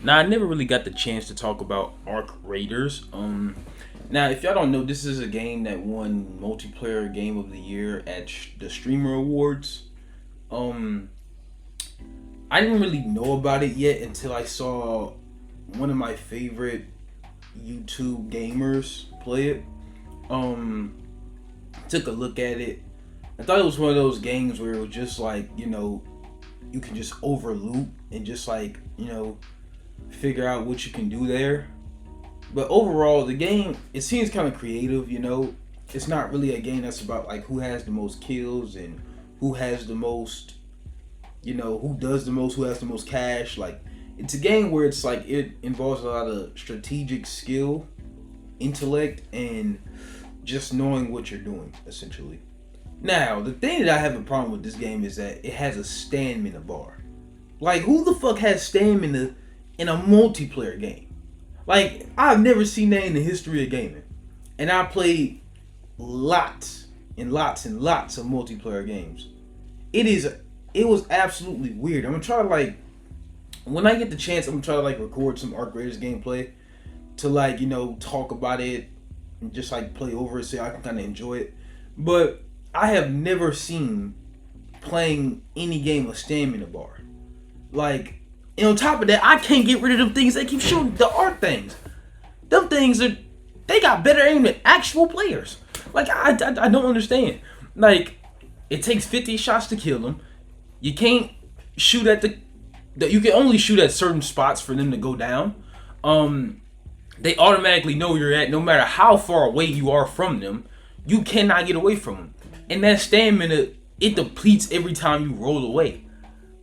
Now, I never really got the chance to talk about Arc Raiders. Now, if y'all don't know, this is a game that won multiplayer game of the year at the Streamer Awards. Um, I didn't really know about it yet until I saw one of my favorite YouTube gamers play it. Um, Took a look at it. I thought it was one of those games where it was just like, you can just overloop and just like, figure out what you can do there. But overall, the game, it seems kind of creative. It's not really a game that's about like who has the most kills and who has the most, who does the most, who has the most cash. Like, it's a game where it's like it involves a lot of strategic skill, intellect, and just knowing what you're doing, essentially. Now, the thing that I have a problem with this game is that it has a stamina bar. Like, who the fuck has stamina in a multiplayer game? Like, I've never seen that in the history of gaming. And I played lots and lots and lots of multiplayer games. It was absolutely weird. I'm gonna try to like, when I get the chance, I'm gonna try to like record some Arc Raiders gameplay to like, talk about it and just like play over it so I can kind of enjoy it. But I have never seen playing any game a stamina bar. Like, and on top of that, I can't get rid of them things that keep shooting the art things. Them things they got better aim than actual players. Like, I don't understand. Like, it takes 50 shots to kill them. You can't shoot at you can only shoot at certain spots for them to go down. They automatically know where you're at no matter how far away you are from them. You cannot get away from them. And that stamina, it depletes every time you roll away.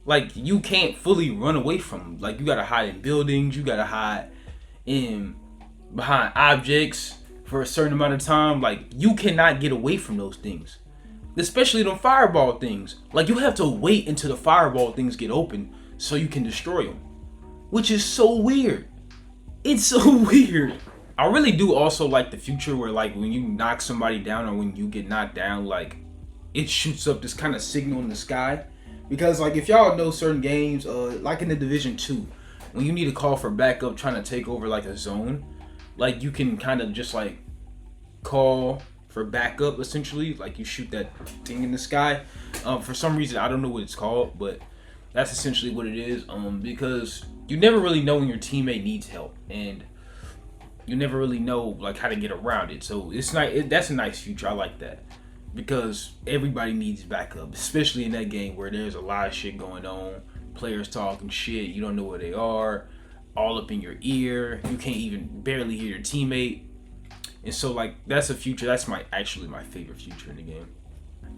Like, you can't fully run away from them. Like, you gotta hide in buildings, you gotta hide in behind objects for a certain amount of time. Like, you cannot get away from those things. Especially them fireball things. Like, you have to wait until the fireball things get open so you can destroy them. Which is so weird. It's so weird. I really do also like the future where, like, when you knock somebody down or when you get knocked down, like, it shoots up this kind of signal in the sky. Because, like, if y'all know certain games, like in the Division 2, when you need to call for backup trying to take over, like, a zone, like, you can kind of just, like, call for backup, essentially. Like, you shoot that thing in the sky. For some reason, I don't know what it's called, but that's essentially what it is. Because you never really know when your teammate needs help. And you never really know like how to get around it. So it's not. That's a nice feature. I like that because everybody needs backup, especially in that game where there's a lot of shit going on. Players talking shit. You don't know where they are. All up in your ear. You can't even barely hear your teammate. And so like that's a feature. That's actually my favorite feature in the game.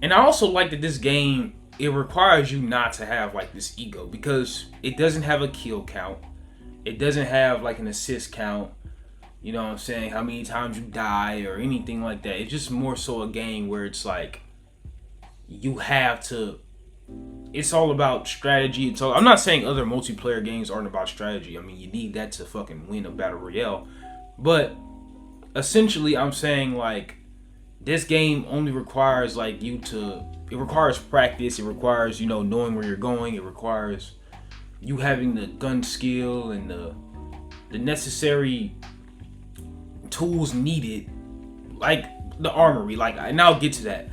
And I also like that this game, it requires you not to have like this ego because it doesn't have a kill count. It doesn't have like an assist count. You know what I'm saying? How many times you die or anything like that. It's just more so a game where it's like you have to. It's all about strategy. I'm not saying other multiplayer games aren't about strategy. I mean, you need that to fucking win a battle royale. But essentially, I'm saying like this game only requires like you to. It requires practice. It requires knowing where you're going. It requires you having the gun skill and the necessary tools needed, like the armory, and I'll get to that.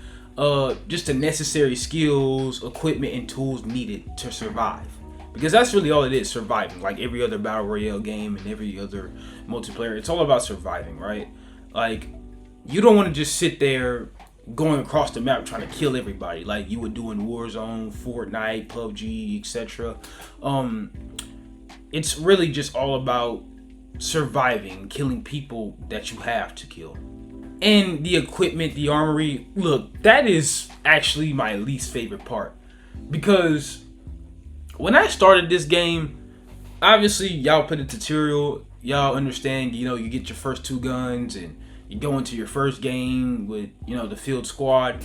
Just the necessary skills, equipment, and tools needed to survive. Because that's really all it is, surviving. Like every other battle royale game and every other multiplayer, it's all about surviving, right? Like, you don't want to just sit there going across the map trying to kill everybody like you would do in Warzone, Fortnite, PUBG, etc. It's really just all about surviving, killing people that you have to kill. And the equipment, the armory, look, that is actually my least favorite part. Because when I started this game, obviously y'all put a tutorial, y'all understand, you get your first 2 guns and you go into your first game with, the field squad.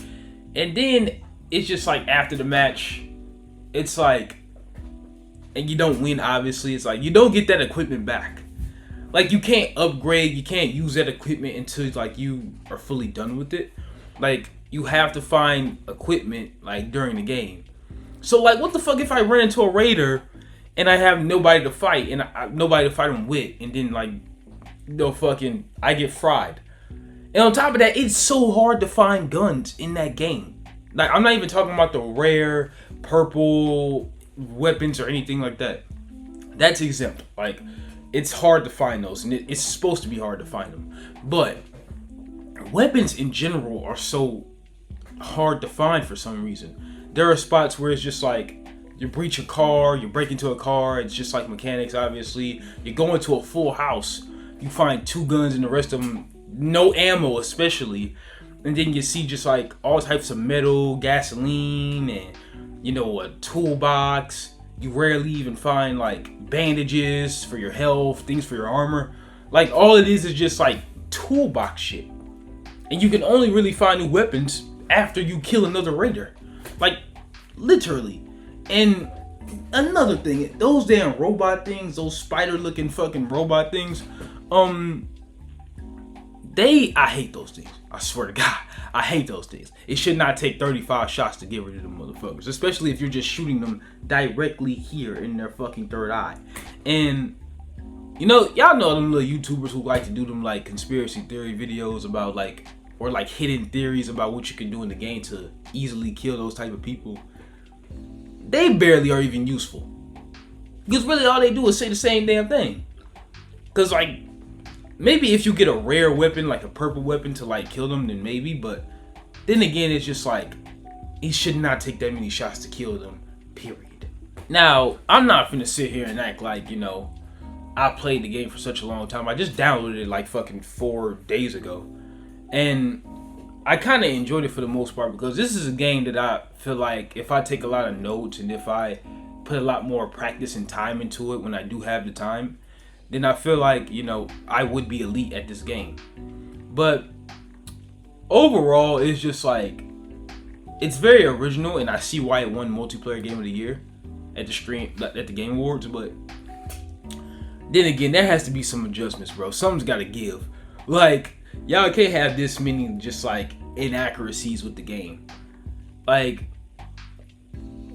And then it's just like after the match, it's like, and you don't win, obviously, it's like you don't get that equipment back. Like, you can't upgrade, you can't use that equipment until like you are fully done with it. Like, you have to find equipment like during the game. So like, what the fuck if I run into a raider and I have nobody to fight, and nobody to fight them with, and then like, I get fried. And on top of that, it's so hard to find guns in that game. Like, I'm not even talking about the rare purple weapons or anything like that. That's exempt. Like, it's hard to find those, and it's supposed to be hard to find them. But weapons in general are so hard to find for some reason. There are spots where it's just like, you breach a car, you break into a car, it's just like mechanics, obviously. You go into a full house, you find 2 guns and the rest of them, no ammo especially. And then you see just like all types of metal, gasoline, and a toolbox. You rarely even find like bandages for your health, things for your armor. Like, all it is just like toolbox shit. And you can only really find new weapons after you kill another raider. Like, literally. And another thing, those damn robot things, those spider looking fucking robot things, I hate those things. I swear to God, I hate those things. It should not take 35 shots to get rid of them motherfuckers, especially if you're just shooting them directly here in their fucking third eye. And y'all know them little YouTubers who like to do them like conspiracy theory videos about like, or like hidden theories about what you can do in the game to easily kill those type of people. They barely are even useful, because really all they do is say the same damn thing. Cause like, maybe if you get a rare weapon, like a purple weapon, to like kill them, then maybe. But then again, it's just like, it should not take that many shots to kill them, period. Now, I'm not finna sit here and act like, I played the game for such a long time. I just downloaded it like fucking 4 days ago. And I kind of enjoyed it for the most part, because this is a game that I feel like if I take a lot of notes and if I put a lot more practice and time into it when I do have the time, then I feel like, I would be elite at this game. But overall, it's just like, it's very original, and I see why it won multiplayer game of the year at the Game Awards. But then again, there has to be some adjustments, bro. Something's got to give. Like, y'all can't have this many just like inaccuracies with the game. Like,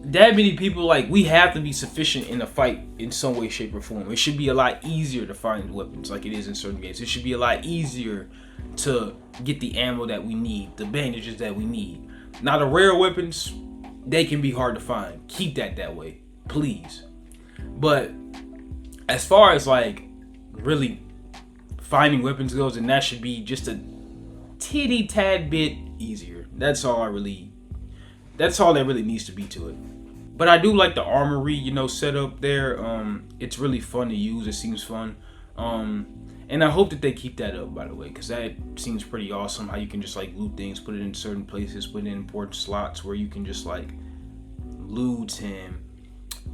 that many people, like, we have to be sufficient in a fight in some way, shape, or form. It should be a lot easier to find weapons like it is in certain games. It should be a lot easier to get the ammo that we need, the bandages that we need. Now, the rare weapons, they can be hard to find. Keep that way, please. But as far as like really finding weapons goes, and that should be just a titty tad bit easier. That's all that really needs to be to it. But I do like the armory, setup there. It's really fun to use. It seems fun. And I hope that they keep that up, by the way, because that seems pretty awesome. How you can just like loot things, put it in certain places, put it in important slots where you can just like loot and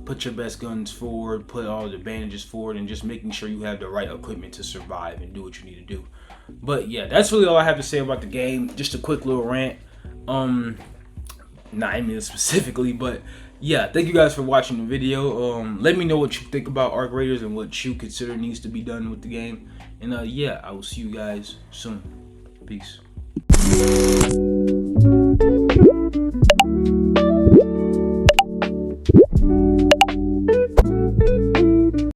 put your best guns forward, put all the bandages forward, and just making sure you have the right equipment to survive and do what you need to do. But yeah, that's really all I have to say about the game. Just a quick little rant. Not even specifically, but yeah, thank you guys for watching the video. Let me know what you think about Arc Raiders and what you consider needs to be done with the game. And yeah, I will see you guys soon. Peace.